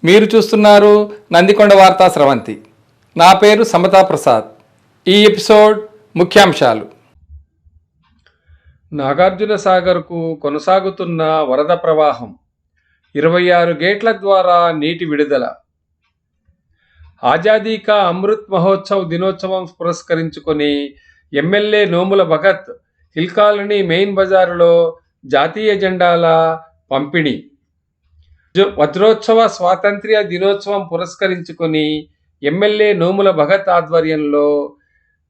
మీరు చూస్తున్నారు నందికొండ వార్తా స్రవంతి. నా పేరు సమతా ప్రసాద్. ఈ ఎపిసోడ్ ముఖ్యాంశాలు. నాగార్జున సాగర్కు కొనసాగుతున్న వరద ప్రవాహం, 26 గేట్ల ద్వారా నీటి విడుదల. ఆజాదీ కా అమృత్ మహోత్సవ్ దినోత్సవం పురస్కరించుకొని MLA Nomula Bhagat hill colony main బజారులో జాతీయ జెండాల పంపిణీ. వజ్రోత్సవ స్వాతంత్ర్య దినోత్సవం పురస్కరించుకొని ఎమ్మెల్యే నోముల భగత్ ఆధ్వర్యంలో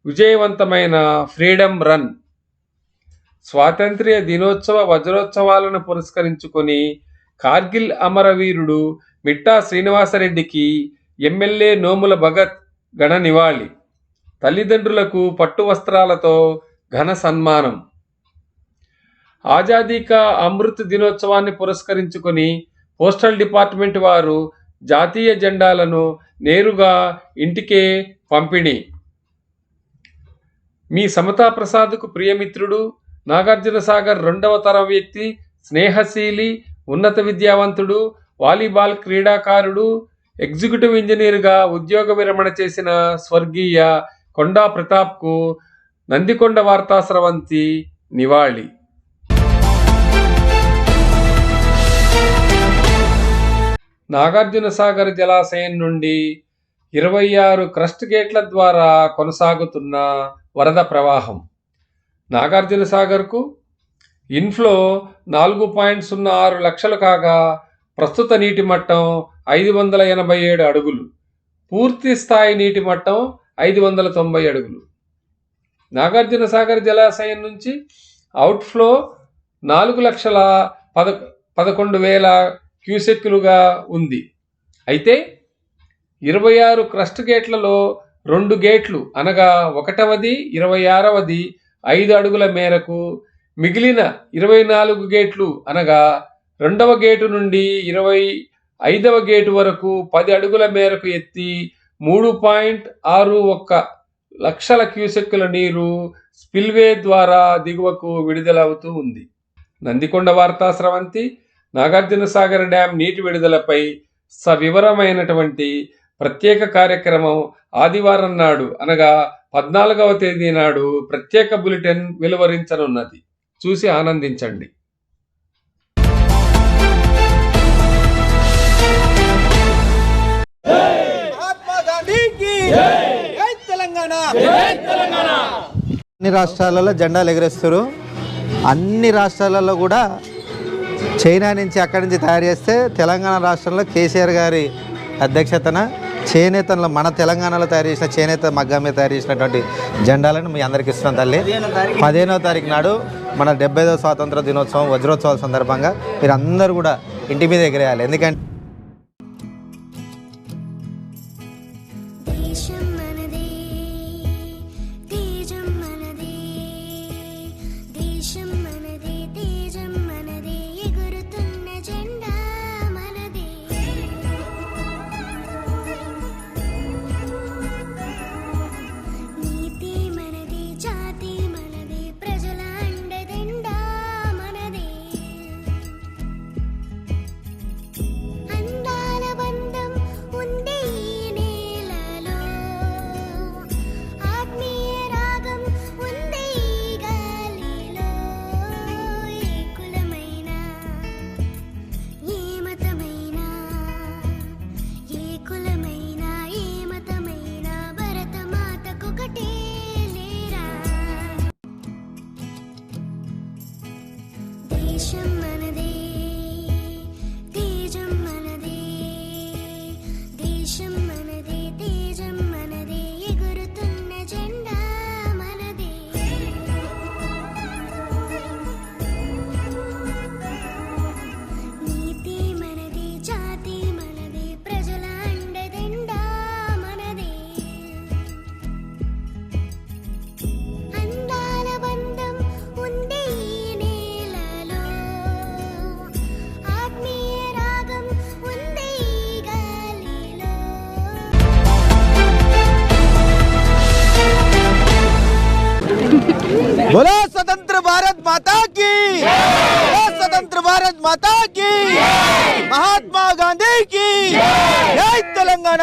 విజయవంతమైన ఫ్రీడమ్ రన్. స్వాతంత్ర్య దినోత్సవ వజ్రోత్సవాలను పురస్కరించుకొని కార్గిల్ అమరవీరుడు మిట్టా శ్రీనివాసరెడ్డికి ఎమ్మెల్యే నోముల భగత్ ఘన నివాళి. తల్లిదండ్రులకు పట్టు వస్త్రాలతో ఘన సన్మానం. ఆజాదీ కా అమృత్ దినోత్సవాన్ని పురస్కరించుకొని పోస్టల్ డిపార్ట్మెంట్ వారు జాతీయ జెండాలను నేరుగా ఇంటికే పంపిణీ. మీ సమతా ప్రసాద్కు ప్రియమిత్రుడు, నాగార్జున సాగర్ 2వ తరం వ్యక్తి, స్నేహశీలి, ఉన్నత విద్యావంతుడు, వాలీబాల్ క్రీడాకారుడు, ఎగ్జిక్యూటివ్ ఇంజనీర్గా ఉద్యోగ విరమణ చేసిన స్వర్గీయ కొండా ప్రతాప్కు నందికొండ వార్తా స్రవంతి నివాళి. నాగార్జున సాగర్ జలాశయం నుండి 26 క్రస్ట్ గేట్ల ద్వారా కొనసాగుతున్న వరద ప్రవాహం. నాగార్జున సాగర్కు ఇన్ఫ్లో 4.06 లక్షలు కాగా ప్రస్తుత నీటి మట్టం 587 అడుగులు. పూర్తి స్థాయి నీటి మట్టం 590 అడుగులు. నాగార్జున సాగర్ జలాశయం నుంచి అవుట్ఫ్లో 4,11,000 క్యూసెక్కులుగా ఉంది. అయితే 26 క్రస్ట్ గేట్లలో 2 గేట్లు అనగా 1వది 26వది 5 అడుగుల మేరకు, మిగిలిన 24 గేట్లు అనగా 2వ గేటు నుండి 25వ గేటు వరకు 10 అడుగుల మేరకు ఎత్తి 3.61 లక్షల క్యూసెక్కుల నీరు స్పిల్వే ద్వారా దిగువకు విడుదలవుతూ ఉంది. నందికొండ వార్తా స్రవంతి నాగార్జున సాగర్ డ్యాం నీటి విడుదలపై సవివరమైనటువంటి ప్రత్యేక కార్యక్రమం ఆదివారం నాడు అనగా 14వ తేదీ నాడు ప్రత్యేక బులెటిన్ వెలువరించనున్నది. చూసి ఆనందించండి. అన్ని రాష్ట్రాలలో జెండాలు ఎగరేస్తారు. అన్ని రాష్ట్రాలలో కూడా చైనా నుంచి అక్కడి నుంచి తయారు చేస్తే తెలంగాణ రాష్ట్రంలో కేసీఆర్ గారి అధ్యక్షతన చేనేతలో మన తెలంగాణలో తయారు చేసిన చేనేత మగ్గం మీద తయారు చేసినటువంటి జెండాలను మీ అందరికి ఇస్తున్నాం తల్లి. 15వ తారీఖు నాడు మన 75వ స్వాతంత్ర దినోత్సవం వజ్రోత్సవాల సందర్భంగా మీరు అందరూ కూడా ఇంటి మీద ఎగరేయాలి. ఎందుకంటే बोलो स्वतंत्र भारत माता की, बोलो स्वतंत्र भारत। భారత్ మాతా కీ, మహాత్మా గాంధీ కీ జై తెలంగాణ.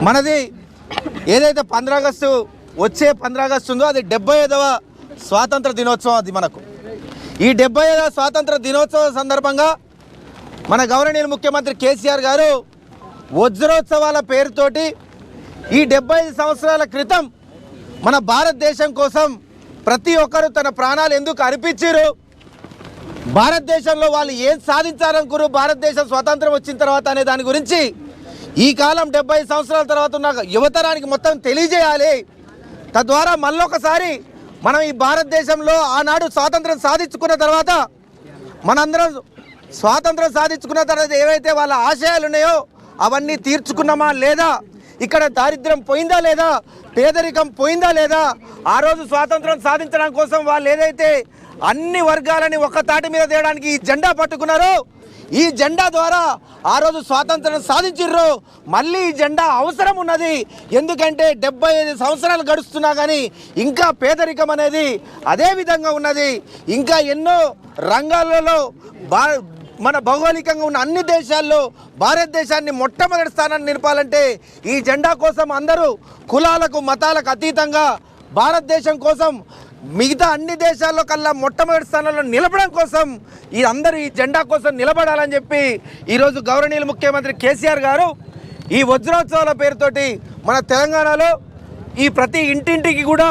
మనది ఏదైతే 15 ఆగస్టు వచ్చే 15 ఆగస్టు ఉందో అది 75వ స్వాతంత్ర దినోత్సవం. అది మనకు ఈ 75వ స్వాతంత్ర దినోత్సవం సందర్భంగా మన గౌరవనీయులు ముఖ్యమంత్రి కేసీఆర్ గారు వజ్రోత్సవాల పేరుతోటి ఈ 75 సంవత్సరాల క్రితం మన భారతదేశం కోసం ప్రతి ఒక్కరు తన ప్రాణాలు ఎందుకు అర్పించారు, భారతదేశంలో వాళ్ళు ఏం సాధించాలనుకున్నారు, భారతదేశం స్వాతంత్రం వచ్చిన తర్వాత అనే దాని గురించి ఈ కాలం 75 సంవత్సరాల తర్వాత ఉన్న యువతరానికి మొత్తం తెలియజేయాలి. తద్వారా మళ్ళొకసారి మనం ఈ భారతదేశంలో ఆనాడు స్వాతంత్రం సాధించుకున్న తర్వాత మనందరం స్వాతంత్రం సాధించుకున్న తర్వాత ఏవైతే వాళ్ళ ఆశయాలు ఉన్నాయో అవన్నీ తీర్చుకున్నామా లేదా, ఇక్కడ దారిద్ర్యం పోయిందా లేదా, పేదరికం పోయిందా లేదా, ఆ రోజు స్వాతంత్రం సాధించడం కోసం వాళ్ళు ఏదైతే అన్ని వర్గాలని ఒక తాటి మీద తేయడానికి ఈ జెండా పట్టుకున్నారో, ఈ జెండా ద్వారా ఆ రోజు స్వాతంత్రం సాధించిర్రు. మళ్ళీ ఈ జెండా అవసరం ఉన్నది. ఎందుకంటే 75 సంవత్సరాలు గడుస్తున్నా కానీ ఇంకా పేదరికం అనేది అదే విధంగా ఉన్నది. ఇంకా ఎన్నో రంగాలలో మన భౌగోళికంగా ఉన్న అన్ని దేశాల్లో భారతదేశాన్ని మొట్టమొదటి స్థానాన్ని నిలపాలంటే ఈ జెండా కోసం అందరూ కులాలకు మతాలకు అతీతంగా భారతదేశం కోసం మిగతా అన్ని దేశాల్లో కల్లా మొట్టమొదటి స్థానంలో నిలబడడం కోసం ఈ అందరూ ఈ జెండా కోసం నిలబడాలని చెప్పి ఈరోజు గౌరవనీయులు ముఖ్యమంత్రి కేసీఆర్ గారు ఈ వజ్రోత్సవాల పేరుతోటి మన తెలంగాణలో ఈ ప్రతి ఇంటింటికి కూడా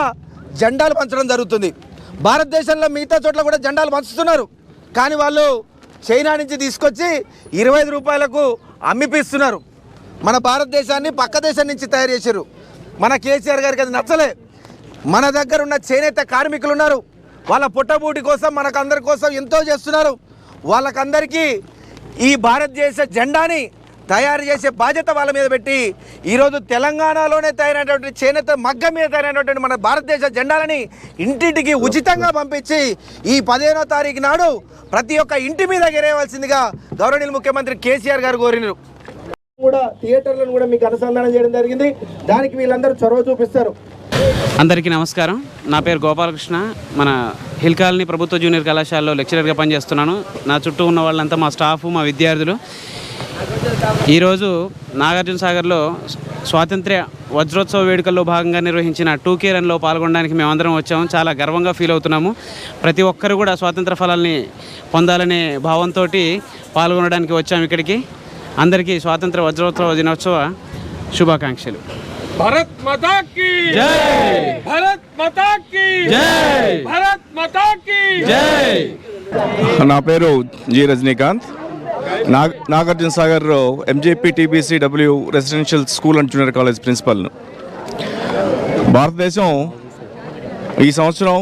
జెండాలు పంచడం జరుగుతుంది. భారతదేశంలో మిగతా చోట్ల కూడా జెండాలు పంచుతున్నారు, కానీ వాళ్ళు చైనా నుంచి తీసుకొచ్చి 25 రూపాయలకు అమ్మిపిస్తున్నారు. మన భారతదేశాన్ని పక్క దేశం నుంచి తయారు చేశారు. మన కేసీఆర్ గారికి అది నచ్చలే. మన దగ్గర ఉన్న చేనేత కార్మికులు ఉన్నారు, వాళ్ళ పుట్టబూటి కోసం మనకందరి కోసం ఎంతో చేస్తున్నారు. వాళ్ళకందరికీ ఈ భారతదేశ జెండాని తయారు చేసే బాధ్యత వాళ్ళ మీద పెట్టి ఈరోజు తెలంగాణలోనే తయారైనటువంటి చేనేత మగ్గం మీద తయారైనటువంటి మన భారతదేశ జెండాలని ఇంటింటికి ఉచితంగా పంపించి ఈ 15వ తారీఖు నాడు ప్రతి ఒక్క ఇంటి మీద ఎగరేయవలసిందిగా గౌరవనీయులు ముఖ్యమంత్రి కేసీఆర్ గారు కోరినారు. కూడా థియేటర్లను కూడా మీకు అనుసంధానం చేయడం జరిగింది. దానికి వీళ్ళందరూ చొరవ చూపిస్తారు. అందరికీ నమస్కారం. నా పేరు గోపాలకృష్ణ. మన హిల్ కాలనీ ప్రభుత్వ జూనియర్ కళాశాలలో లెక్చరర్గా పనిచేస్తున్నాను. నా చుట్టూ ఉన్న వాళ్ళంతా మా స్టాఫ్, మా విద్యార్థులు. ఈరోజు నాగార్జున సాగర్లో స్వాతంత్ర్య వజ్రోత్సవ వేడుకల్లో భాగంగా నిర్వహించిన 2K రన్లో పాల్గొనడానికి మేమందరం వచ్చాము. చాలా గర్వంగా ఫీల్ అవుతున్నాము. ప్రతి ఒక్కరు కూడా స్వాతంత్ర ఫలాల్ని పొందాలనే భావంతో పాల్గొనడానికి వచ్చాము ఇక్కడికి. అందరికీ స్వాతంత్ర వజ్రోత్సవ దినోత్సవ శుభాకాంక్షలు. భారత్ మాతా కీ జై, భారత్ మాతా కీ జై, భారత్ మాతా కీ జై. నా పేరు G Rajinikanth. Nagarjuna Sagar MJP TBCW residential school and junior college ప్రిన్సిపల్ను. భారతదేశం ఈ సంవత్సరం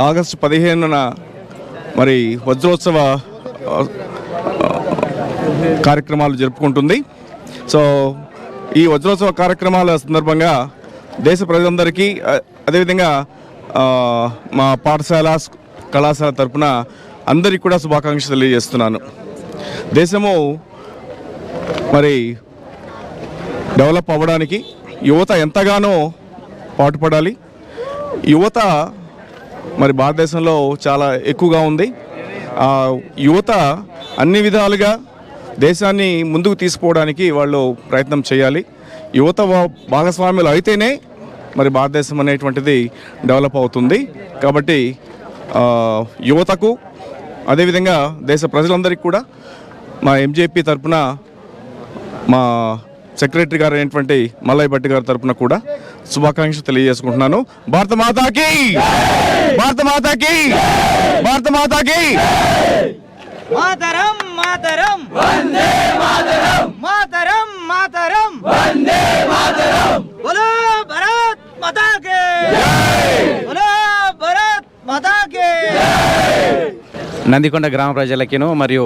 ఆగస్టు 15న మరి వజ్రోత్సవ కార్యక్రమాలు జరుపుకుంటుంది. సో ఈ వజ్రోత్సవ కార్యక్రమాల సందర్భంగా దేశ ప్రజలందరికీ అదేవిధంగా మా పాఠశాల కళాశాల తరపున అందరికీ కూడా శుభాకాంక్షలు తెలియజేస్తున్నాను. దేశము మరి డెవలప్ అవ్వడానికి యువత ఎంతగానో పాటుపడాలి. యువత మరి భారతదేశంలో చాలా ఎక్కువగా ఉంది. యువత అన్ని విధాలుగా దేశాన్ని ముందుకు తీసుకుపోవడానికి వాళ్ళు ప్రయత్నం చేయాలి. యువత భాగస్వాములు అయితేనే మరి భారతదేశం అనేటువంటిది డెవలప్ అవుతుంది. కాబట్టి యువతకు అదేవిధంగా దేశ ప్రజలందరికీ కూడా మా MJP తరఫున మా సెక్రటరీ గారు అయినటువంటి మల్లయ్య భట్టి గారి తరఫున కూడా శుభాకాంక్షలు తెలియజేసుకుంటున్నాను. భారత మాతాకి, భారత మాతాకి, భారత మాతాకి. మాతరం మాతరం వందే మాతరం, మాతరం మాతరం వందే మాతరం. బోలో భారత్ మాతా కి జై, బోలో భారత్ మాతా కి జై. నందికొండ గ్రామ ప్రజలకిను మరియు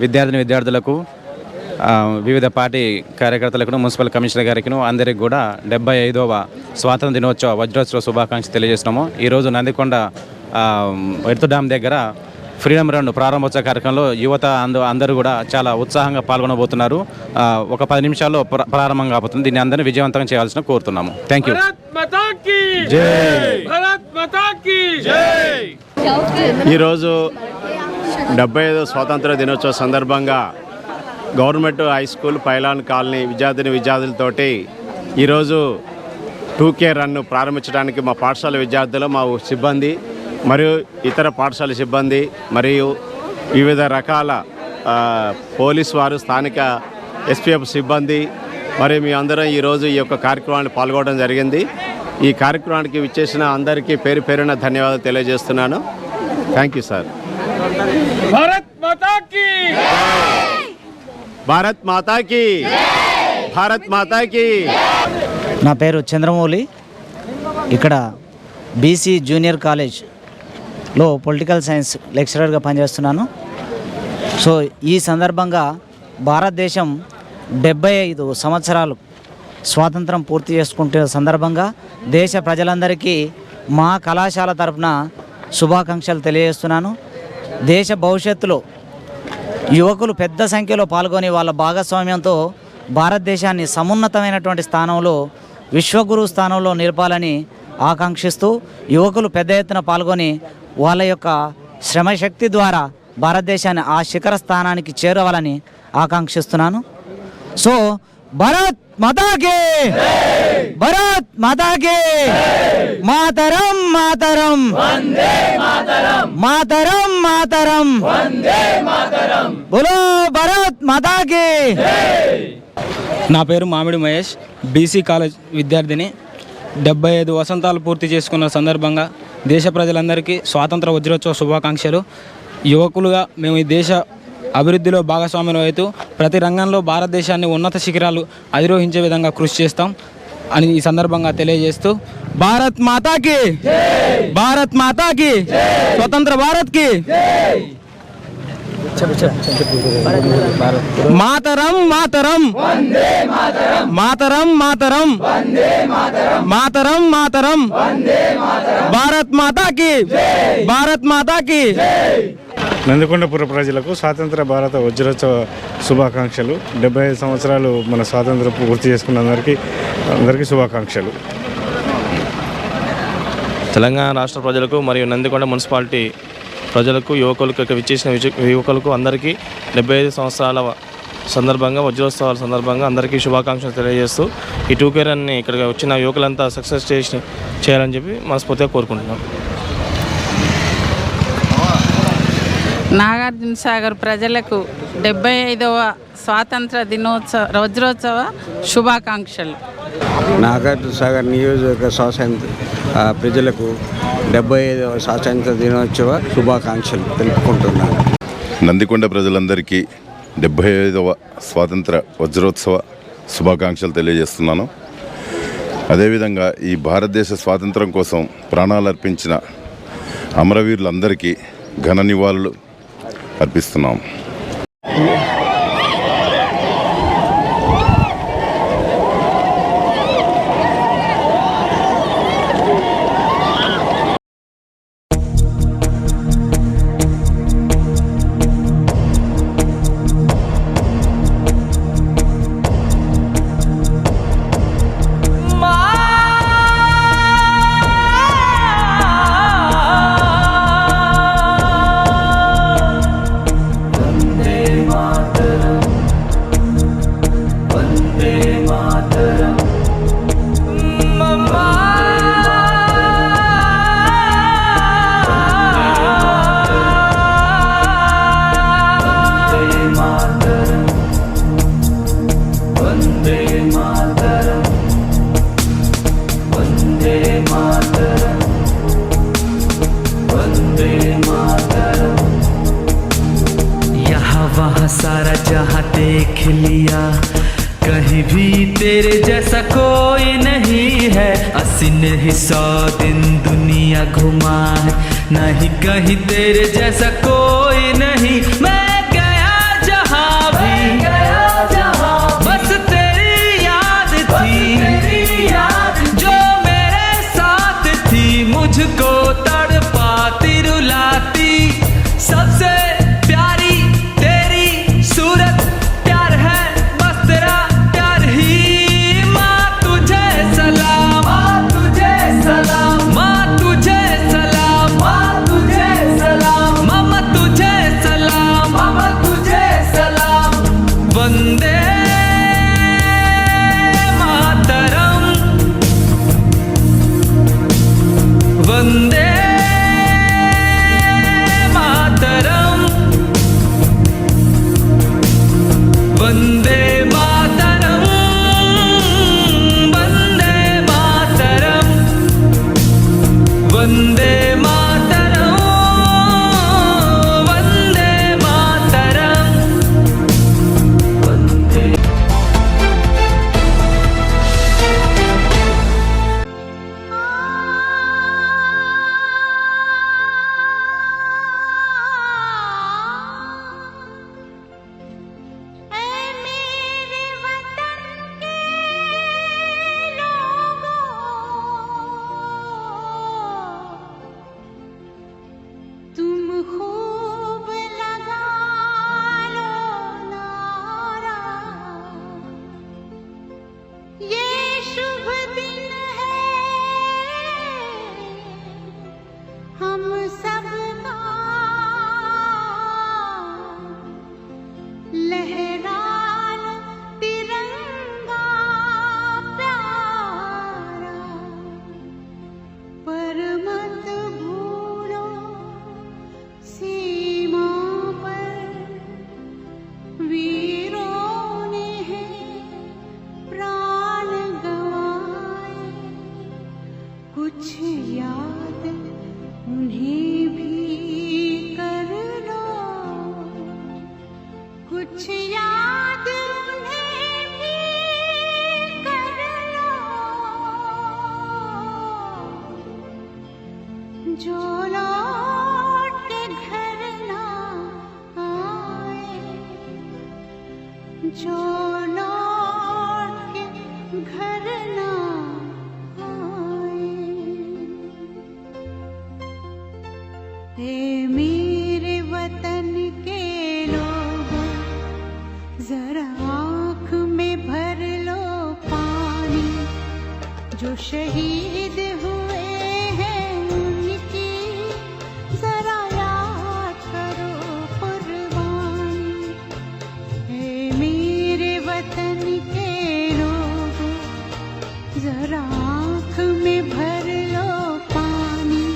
విద్యార్థులకు వివిధ పార్టీ కార్యకర్తలకు మున్సిపల్ కమిషనర్ గారికి అందరికి కూడా 75వ స్వాతంత్ర దినోత్సవ వజ్రోత్సవ శుభాకాంక్షలు తెలియజేస్తున్నాము. ఈరోజు నందికొండ ఎర్త్ డ్యామ్ దగ్గర ఫ్రీడమ్ రన్ ప్రారంభోత్సవ కార్యక్రమంలో యువత అందరూ కూడా చాలా ఉత్సాహంగా పాల్గొనబోతున్నారు. ఒక 10 నిమిషాల్లో ప్రారంభం కాబోతుంది. దీన్ని అందరినీ విజయవంతం చేయాల్సిన కోరుతున్నాము. Thank you. భారత్ మాతా కీ జై, భారత్ మాతా కీ జై. ఈరోజు 75వ స్వాతంత్ర దినోత్సవ సందర్భంగా government high school pylon colony విద్యార్థులతోటి ఈరోజు 2K రన్ను ప్రారంభించడానికి మా పాఠశాల విద్యార్థులు, మా సిబ్బంది మరియు ఇతర పాఠశాల సిబ్బంది మరియు వివిధ రకాల పోలీస్ వారు, స్థానిక SPF సిబ్బంది మరియు మీ అందరం ఈరోజు ఈ యొక్క కార్యక్రమాన్ని పాల్గొనడం జరిగింది. ఈ కార్యక్రమానికి విచ్చేసిన అందరికీ పేరు పేరున ధన్యవాదాలు తెలియజేస్తున్నాను. Thank you sir. భారత్ మాతాకి భారత్ మాతాకి భారత్ మాతాకి. నా పేరు చంద్రమౌళి. ఇక్కడ బీసీ జూనియర్ కాలేజ్లో పొలిటికల్ సైన్స్ లెక్చరర్గా పనిచేస్తున్నాను. సో ఈ సందర్భంగా భారతదేశం 75 సంవత్సరాలు స్వాతంత్రం పూర్తి చేసుకుంటున్న సందర్భంగా దేశ ప్రజలందరికీ మా కళాశాల తరపున శుభాకాంక్షలు తెలియజేస్తున్నాను. దేశ భవిష్యత్తులో యువకులు పెద్ద సంఖ్యలో పాల్గొని వాళ్ళ భాగస్వామ్యంతో భారతదేశాన్ని సమున్నతమైనటువంటి స్థానంలో, విశ్వగురు స్థానంలో నిలపాలని ఆకాంక్షిస్తూ యువకులు పెద్ద ఎత్తున పాల్గొని వాళ్ళ యొక్క శ్రమశక్తి ద్వారా భారతదేశాన్ని ఆ శిఖర స్థానానికి చేరవాలని ఆకాంక్షిస్తున్నాను. సో భారత్ మాతాకి, భారత్ మాతాకి, మాతరం మాతరం, మాతరం మాతరం, బోలో భారత్ మాతాకి. నా పేరు మామిడి మహేష్, బీసీ కాలేజ్ విద్యార్థిని. 75 వసంతాలు పూర్తి చేసుకున్న సందర్భంగా దేశ ప్రజలందరికీ స్వాతంత్ర వజ్రోత్సవ శుభాకాంక్షలు. యువకులుగా మేము ఈ దేశ అభివృద్ధిలో భాగస్వామ్యం అవుతూ ప్రతి రంగంలో భారతదేశాన్ని ఉన్నత శిఖరాలు అధిరోహించే విధంగా కృషి చేస్తాం అని ఈ సందర్భంగా తెలియజేస్తూ భారత్ మాతాకి, భారత్ మాతాకి, స్వతంత్ర భారత్కి మాతరం మాతరం, మాతరం మాతరం, మాతరం మాతరం, భారత్ మాతాకి, భారత్ మాతాకి. నందికొండపుర ప్రజలకు స్వాతంత్ర భారత వజ్రోత్సవ శుభాకాంక్షలు. 75 సంవత్సరాలు మన స్వాతంత్రం పూర్తి చేసుకున్న అందరికీ శుభాకాంక్షలు. తెలంగాణ రాష్ట్ర ప్రజలకు మరియు నందికొండ మున్సిపాలిటీ ప్రజలకు, యువకులకు, ఇక్కడ విచ్చేసిన యువకులకు అందరికీ 75 సంవత్సరాల సందర్భంగా, వజ్రోత్సవాల సందర్భంగా అందరికీ శుభాకాంక్షలు తెలియజేస్తూ ఈ 2K రన్ని ఇక్కడికి వచ్చిన యువకులంతా సక్సెస్ చేయాలని చెప్పి మనస్ఫూర్తిగా కోరుకుంటున్నాం. నాగార్జున సాగర్ ప్రజలకు 75వ స్వాతంత్ర దినోత్సవ వజ్రోత్సవ శుభాకాంక్షలు. నాగార్జున సాగర్ నియోజకవర్గ స్వాతంత్ర ప్రజలకు 75వ స్వాతంత్ర దినోత్సవ శుభాకాంక్షలు తెలుపుకుంటున్నాను. నందికొండ ప్రజలందరికీ 75వ స్వాతంత్ర వజ్రోత్సవ శుభాకాంక్షలు తెలియజేస్తున్నాను. అదేవిధంగా ఈ భారతదేశ స్వాతంత్రం కోసం ప్రాణాలు అర్పించిన అమరవీరులందరికీ ఘన నివాళులు అర్పిస్తున్నాం. सारा जहां देख लिया, कहीं भी तेरे जैसा कोई नहीं है। असीन ही 100 दिन दुनिया घुमा है, नहीं कहीं तेरे जैसा कोई नहीं। मैं गया जहां भी बस तेरी याद थी, जो मेरे साथ थी, मुझको तड़पाती रुलाती। सबसे प्यारी तेरी सूरत, प्यार है बस तेरा प्यार ही। माँ तुझे सलाम, माँ तुझे सलाम, माँ तुझे सलाम, माँ तुझे वंदे मातरम वंदे मातरम वंदे मातरम वंदे मातरम वंदे मातरम वंदे तुम खूब लगा लो नारा, ये शुभ दिन है हम सबका, लहरा लो तिरंगा प्यारा, पर मत भूलो सीमा पर वीरों ने है प्राण गंवाए, कुछ याद उन्हें भी कर लो, कुछ याद उन्हें भी कर लो, जो लौट के घर ना आए, जो लौट के घर ना आए। हे मेरे वतन के लोगों, जरा आँख में भर लो पानी, जो शहीद हुए हैं उनकी जरा याद करो कुर्बानी। हे मेरे वतन के लोगों, जरा आँख में भर लो पानी,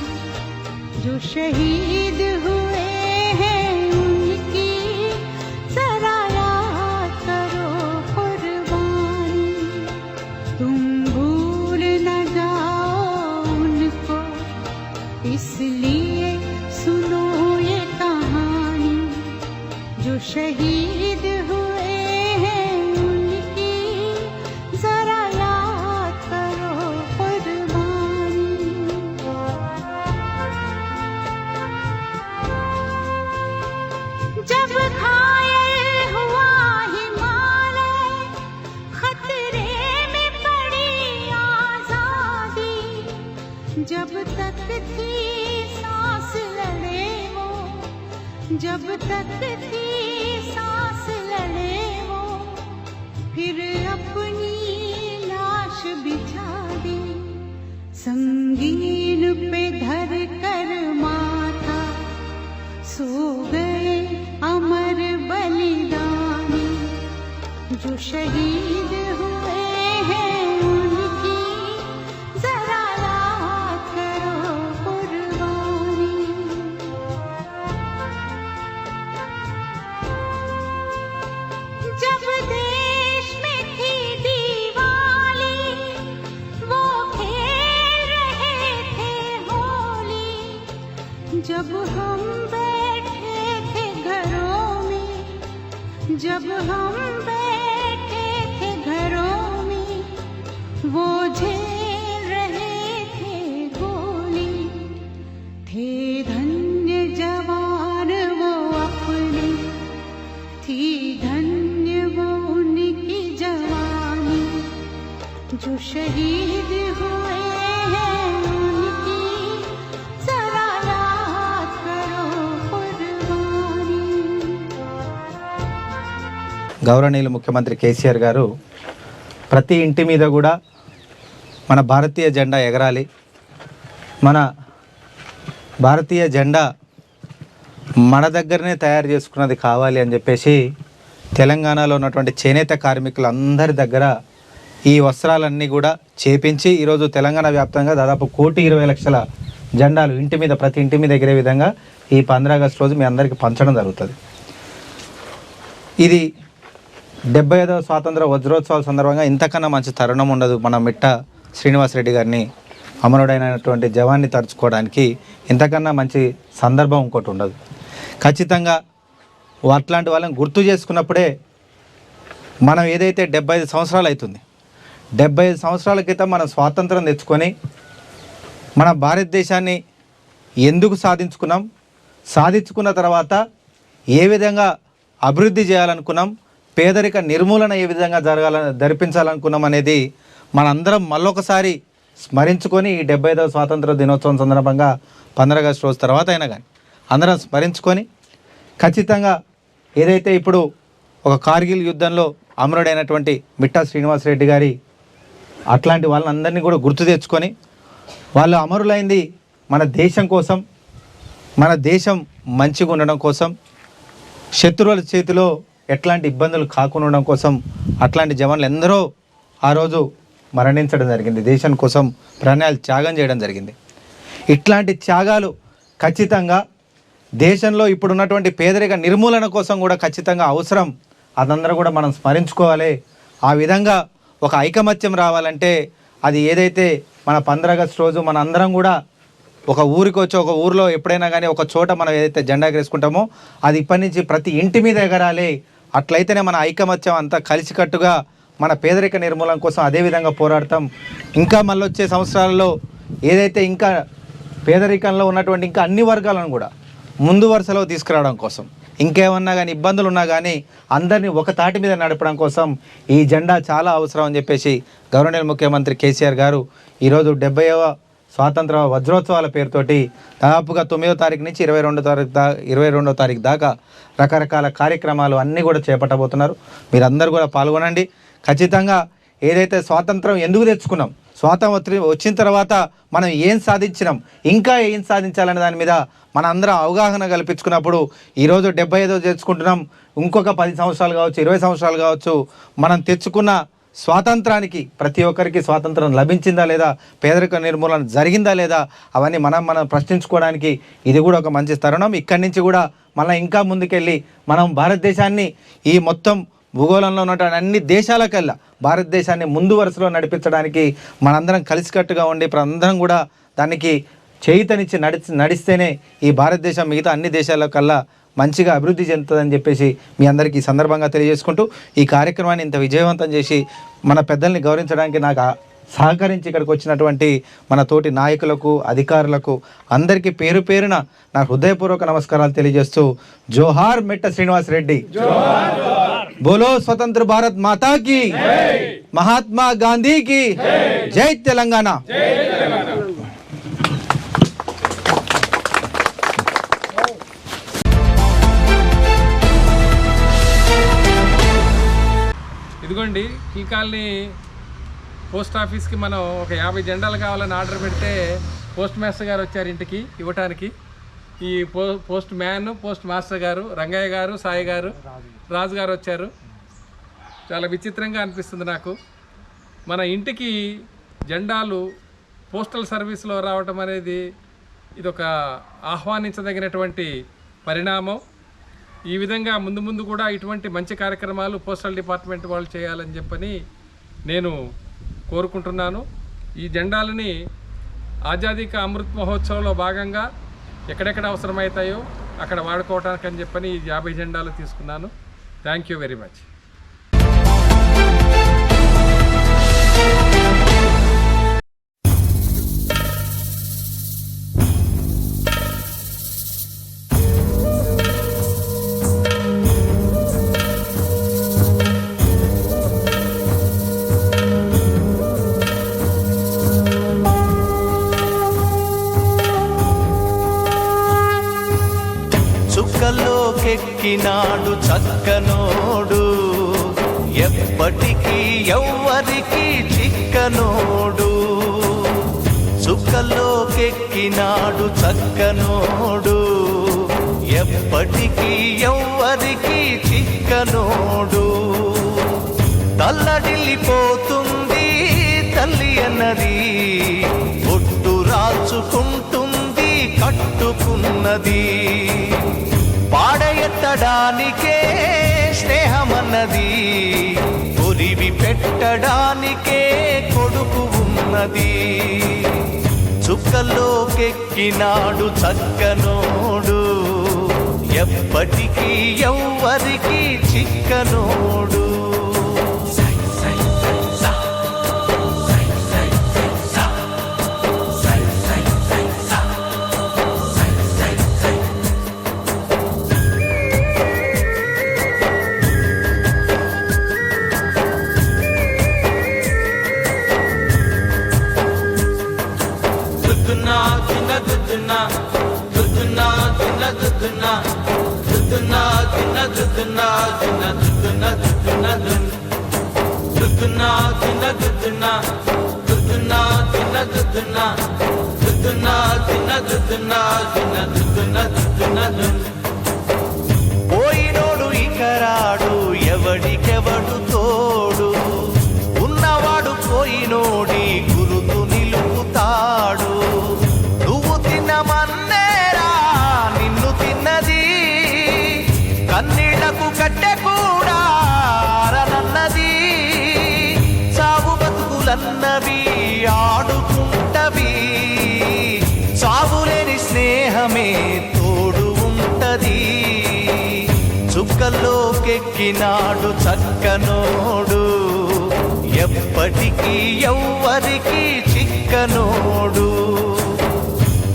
जो शहीद हुए हैं उनकी जरा याद करो कुर्बानी। तुम भूल न जाओ उनको, इसलिए सुनो ये कहानी, जो शहीद हुए हैं उनकी जरा याद करो कुर्बानी। जब घायल हुआ हिमालय, खतरे में पड़ी आजादी, जब तक थी सांस लड़े वो, जब तक थी सांस लड़े वो, फिर अपनी लाश बिछा दी, संगीन पे धर कर माथा, सो गए अमर बलिदानी, जो शहीद हुए हैं उनकी जरा याद करो कुर्बानी। जब देश में थी दिवाली, वो खेल रहे थे होली, जब हम बैठे थे घरों में, जब हम बैठे थे घरों में, वो झेल रहे थे गोली, थे धन्य जवान वो अपने, थी धन्य वो उनकी जवानी, जो शहीद हुए हैं उनकी जरा याद करो कुर्बानी। గౌరవనీయులు ముఖ్యమంత్రి కేసీఆర్ గారు ప్రతి ఇంటి మీద కూడా మన భారతీయ జెండా ఎగరాలి, మన భారతీయ జెండా మన దగ్గరనే తయారు చేసుకున్నది కావాలి అని చెప్పేసి తెలంగాణలో ఉన్నటువంటి చేనేత కార్మికులందరి దగ్గర ఈ వస్త్రాలన్నీ కూడా చేపించి ఈరోజు తెలంగాణ వ్యాప్తంగా దాదాపు 1,20,00,000 జెండాలు ఇంటి మీద ప్రతి ఇంటి మీద ఎగిరే విధంగా ఈ 15 ఆగస్టు రోజు మీ అందరికీ పంచడం జరుగుతుంది. ఇది 75వ స్వాతంత్ర వజ్రోత్సవాల సందర్భంగా ఇంతకన్నా మంచి తరుణం ఉండదు. మన మిట్ట శ్రీనివాసరెడ్డి గారిని అమరుడైనటువంటి జవాన్ని తలుచుకోవడానికి ఇంతకన్నా మంచి సందర్భం ఇంకోటి ఉండదు. ఖచ్చితంగా అట్లాంటి వాళ్ళని గుర్తు చేసుకున్నప్పుడే మనం ఏదైతే 75 సంవత్సరాలు అవుతుంది, 75 సంవత్సరాల క్రితం మనం స్వాతంత్రం తెచ్చుకొని మన భారతదేశాన్ని ఎందుకు సాధించుకున్నాం, సాధించుకున్న తర్వాత ఏ విధంగా అభివృద్ధి చేయాలనుకున్నాం, పేదరిక నిర్మూలన ఏ విధంగా జరిపించాలనుకున్నాం అనేది మనందరం మళ్ళొకసారి స్మరించుకొని ఈ 75వ స్వాతంత్ర దినోత్సవం సందర్భంగా 15 ఆగస్టు రోజు తర్వాత అయినా కానీ అందరం స్మరించుకొని ఖచ్చితంగా ఏదైతే ఇప్పుడు ఒక కార్గిల్ యుద్ధంలో అమరుడైనటువంటి మిట్టా శ్రీనివాసరెడ్డి గారి అట్లాంటి వాళ్ళందరినీ కూడా గుర్తు తెచ్చుకొని వాళ్ళు అమరులైంది మన దేశం కోసం, మన దేశం మంచిగా ఉండడం కోసం, శత్రువుల చేతిలో ఎట్లాంటి ఇబ్బందులు కాకుండా ఉండడం కోసం అట్లాంటి జవాన్లు ఎందరో ఆ రోజు మరణించడం జరిగింది, దేశం కోసం ప్రాణాలు త్యాగం చేయడం జరిగింది. ఇట్లాంటి త్యాగాలు ఖచ్చితంగా దేశంలో ఇప్పుడున్నటువంటి పేదరిక నిర్మూలన కోసం కూడా ఖచ్చితంగా అవసరం. అదందరూ కూడా మనం స్మరించుకోవాలి. ఆ విధంగా ఒక ఐకమత్యం రావాలంటే అది ఏదైతే మన 15 ఆగస్టు రోజు మన అందరం కూడా ఒక ఊరికి వచ్చి ఒక ఊరిలో ఎప్పుడైనా కానీ ఒక చోట మనం ఏదైతే జెండా ఎగరేసుకుంటామో అది ఇప్పటి నుంచి ప్రతి ఇంటి మీద ఎగరాలి. అట్లయితేనే మన ఐకమత్యం అంతా కలిసికట్టుగా మన పేదరిక నిర్మూలన కోసం అదేవిధంగా పోరాడతాం. ఇంకా మళ్ళీ వచ్చే సంవత్సరాల్లో ఏదైతే ఇంకా పేదరికంలో ఉన్నటువంటి ఇంకా అన్ని వర్గాలను కూడా ముందు వరుసలో తీసుకురావడం కోసం, ఇంకేమన్నా కానీ ఇబ్బందులు ఉన్నా కానీ అందరినీ ఒక తాటి మీద నడపడం కోసం ఈ జెండా చాలా అవసరం అని చెప్పేసి గౌరవనీయ ముఖ్యమంత్రి కేసీఆర్ గారు ఈరోజు 70వ స్వాతంత్ర వజ్రోత్సవాల పేరుతోటి దాదాపుగా 9వ తారీఖు నుంచి 22వ తారీఖు దాకా రకరకాల కార్యక్రమాలు అన్నీ కూడా చేపట్టబోతున్నారు. మీరందరూ కూడా పాల్గొనండి. ఖచ్చితంగా ఏదైతే స్వాతంత్రం ఎందుకు తెచ్చుకున్నాం, స్వాతంత్రం వచ్చిన తర్వాత మనం ఏం సాధించినాం, ఇంకా ఏం సాధించాలనే దాని మీద మన అందరం అవగాహన కల్పించుకున్నప్పుడు ఈరోజు 75 తెచ్చుకుంటున్నాం. ఇంకొక 10 సంవత్సరాలు కావచ్చు, 20 సంవత్సరాలు కావచ్చు, మనం తెచ్చుకున్న స్వాతంత్రానికి ప్రతి ఒక్కరికి స్వాతంత్రం లభించిందా లేదా, పేదరిక నిర్మూలన జరిగిందా లేదా, అవన్నీ మనం ప్రశ్నించుకోవడానికి ఇది కూడా ఒక మంచి తరుణం. ఇక్కడి నుంచి కూడా మళ్ళీ ఇంకా ముందుకెళ్ళి మనం భారతదేశాన్ని ఈ మొత్తం భూగోళంలో ఉన్నటువంటి అన్ని దేశాలకల్లా భారతదేశాన్ని ముందు వరుసలో నడిపించడానికి మనందరం కలిసికట్టుగా ఉండి అందరం కూడా దానికి చేయితనిచ్చి నడిస్తేనే ఈ భారతదేశం మిగతా అన్ని దేశాల కల్లా మంచిగా అభివృద్ధి చెందుతుందని చెప్పేసి మీ అందరికీ ఈ సందర్భంగా తెలియజేసుకుంటూ ఈ కార్యక్రమాన్ని ఇంత విజయవంతం చేసి మన పెద్దల్ని గౌరవించడానికి నాకు సహకరించి ఇక్కడికి వచ్చినటువంటి మన తోటి నాయకులకు, అధికారులకు అందరికీ పేరు పేరున నా హృదయపూర్వక నమస్కారాలు తెలియజేస్తూ జోహార్ మిట్ట శ్రీనివాస్ రెడ్డి, బోలో స్వతంత్ర భారత్ మాతా की, महात्मा गांधी की जय तेलंगाना. ఇదిగోండి ఈ కాలనీ పోస్ట్ ఆఫీస్కి మనం ఒక 50 జెండాలు కావాలని ఆర్డర్ పెడితే పోస్ట్ మాస్టర్ గారు వచ్చారు ఇంటికి ఇవ్వటానికి. ఈ పోస్ట్ మ్యాన్, పోస్ట్ మాస్టర్ గారు, రంగయ్య గారు, సాయి గారు, రాజు గారు వచ్చారు. చాలా విచిత్రంగా అనిపిస్తుంది నాకు. మన ఇంటికి జెండాలు పోస్టల్ సర్వీస్లో రావటం అనేది ఇదొక ఆహ్వానించదగినటువంటి పరిణామం. ఈ విధంగా ముందు ముందు కూడా ఇటువంటి మంచి కార్యక్రమాలు పోస్టల్ డిపార్ట్మెంట్ వాళ్ళు చేయాలని చెప్పని నేను కోరుకుంటున్నాను. ఈ జెండాలని ఆజాదీ కా అమృత్ మహోత్సవంలో భాగంగా ఎక్కడెక్కడ అవసరమవుతాయో అక్కడ వాడుకోవటానికి అని చెప్పని 50 జెండాలు తీసుకున్నాను. Thank you very much. చుక్కలోకెక్కినాడు చక్కనోడు, ఎప్పటికీ ఎవ్వరికి చిక్కనోడు. చుక్కలోకెక్కినాడు చక్కనోడు, ఎప్పటికీ ఎవ్వరికి చిక్కనోడు. తల్లడిల్లిపోతుంది తల్లి అన్నది, ఒట్టు రాచుకుంటుంది ఉన్నది పాడెత్తడానికే స్నేహమన్నది కొరివి పెట్టడానికే కొడుకు ఉన్నది చుక్కల్లోకెక్కినాడు చక్కనోడు ఎప్పటికీ ఎవ్వరికి చిక్కనోడు పోయినోడు ఇకరాడు ఎవడికెవడు తోడు ఉన్నవాడు పోయినోడి గురుతు నిలుపుతాడు నువ్వు తిన్నమన్నేరా నిన్ను తిన్నది కన్నీళ్లకు కట్టె కూడా అరనన్నది సాగు బతుకులన్నవి ఆడుకుంటవి సాగులేని స్నేహమే తోడు ఉంటది చుక్కల్లోకెక్కినాడు చక్కనోడు ఎప్పటికీ ఎవ్వరికి చిక్కనోడు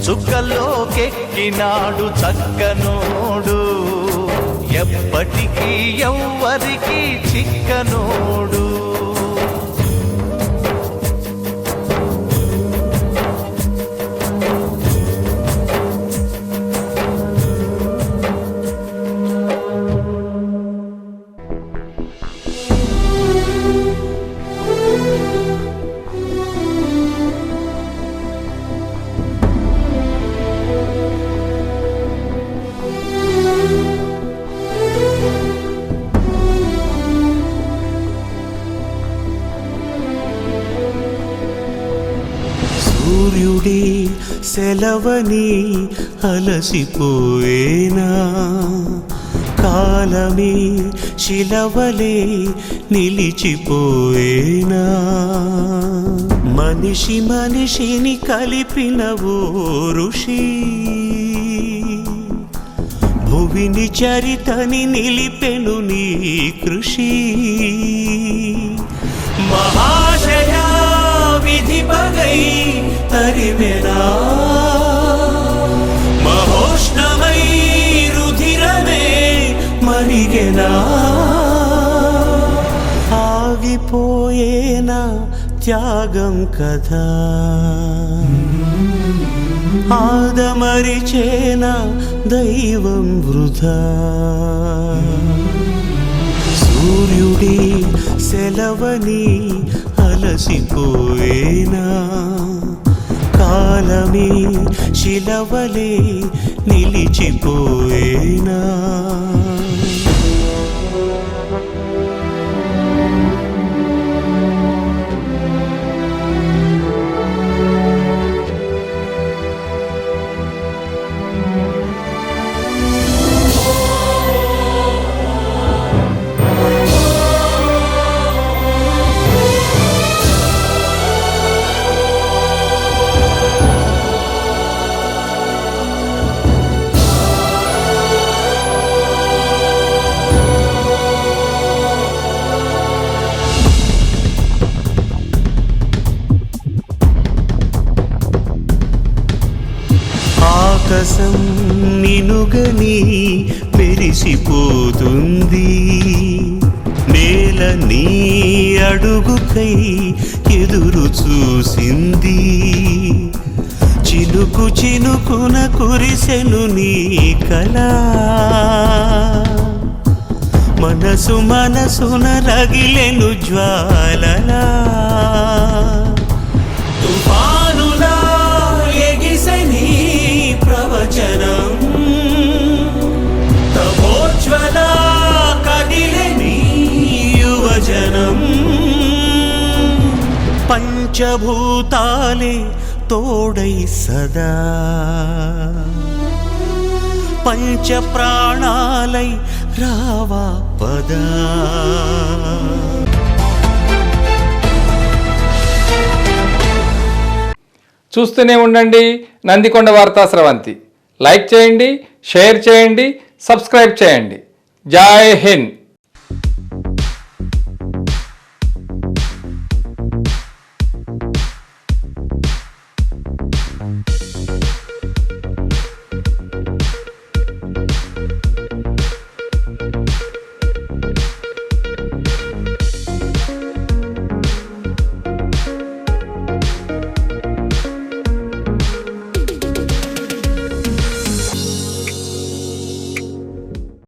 చుక్కల్లోకెక్కినాడు చక్కనోడు ఎప్పటికీ ఎవ్వరికి చిక్కనోడు సూర్యుడి సెలవని అలసిపోయేనా కాలమే శిలవలే నిలిచిపోయేనా మనిషి మనిషిని కలిపిన ఓ ఋషి భువిని చరితని నిలిపెను నీ కృషి మహాశయా విధి పగై తరిమెనా మహోష్ణమై రుధిరమే మరిగెనా ఆగిపోయేనా త్యాగం కదా ఆదమరిచేనా దైవం వృధా సూర్యుడి సెలవని అలసిపోయేనా కాలమే శిలవలే నిలిచిపోయేనా ఆకాశం నినుగని మెరిసిపోతుంది నేల నీ అడుగుకై ఎదురు చూసింది చినుకు చినుకున కురిసెను నీ కళ మనసు మనసున రగిలెను జ్వాలలా తుఫానులా ఎగిసని ప్రవచనం తపోజ్వల కదిలని యువజనం పంచభూతాలే తోడై సదా పంచ ప్రాణాలై రావా పదా. చూస్తూనే ఉండండి నందికొండ వార్తా స్రవంతి. లైక్ చేయండి, షేర్ చేయండి, సబ్స్క్రైబ్ చేయండి. జై హింద్.